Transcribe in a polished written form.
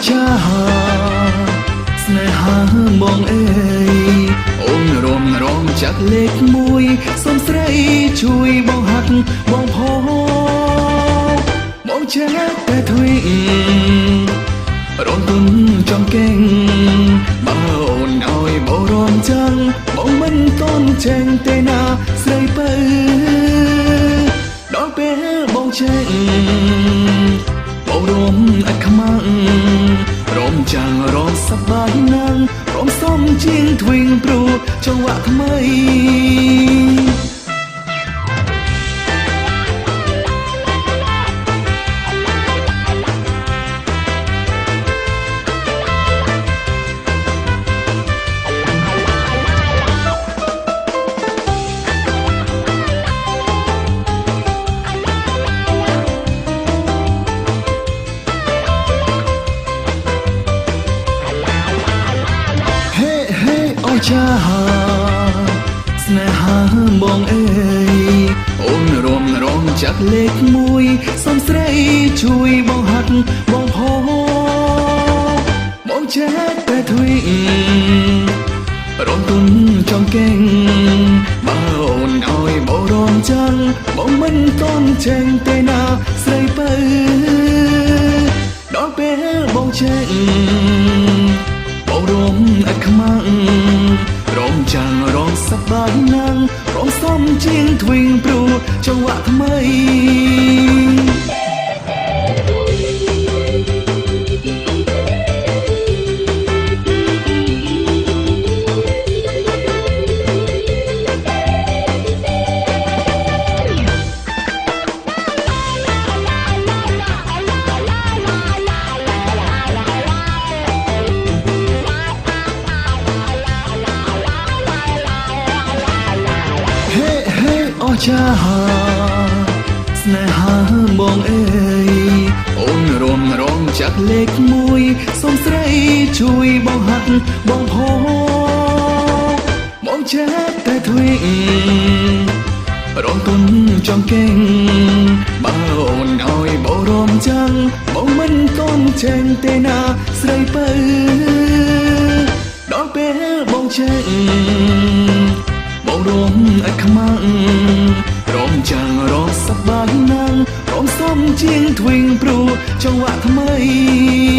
ចាស្នេហាបងអើយអូនរំរងចាក់លេខមួយសូមស្រីជួយបងហាត់បងផងបងចេះតែទ្វីរំទុនចំកេងបើអូនឲ្យបងរំចឹងបងមិនតន់ចេញទេណាស្រីបើដល់ពេលបងចេញបងរំអត់ខ្មាំងរំចាំងរំសប្បាយណាស់រំសំជាងទ្វីងព្រោះចង្វាក់ថ្មីចាស្នេហាបងអើយអូនរំរងចាក់លេខមួយសូមស្រីជួយបងហាត់បងផងបងចេះតែទ្វីរំទុនចំកេងបើអូនឲ្យបងរំចឹងបងមិនតន់ចេញទេណាស្រីបើដល់ពេលបងចេញបងរំអត់ខ្មាំងរំចាំងរំសប្បាយណាស់រំសំជាងទ្វីងព្រោះចង្វាក់ថ្មីចាស្នេហាបងអើយអូនរំរងចាក់លេខមួយសូមស្រីជួយបងហាត់បងផងបងចេះតែទ្វីរំទុនចំកេងបើអូនឲ្យបងរំចាំងបងមិនតន់ចេញទេណាស្រីបើដល់ពេលបងចេញបងរំអត់ខ្មាំងរំចាំងរំសប្បាយណាស់រំសំជាងទ្វីងព្រោះចង្វាក់ថ្មី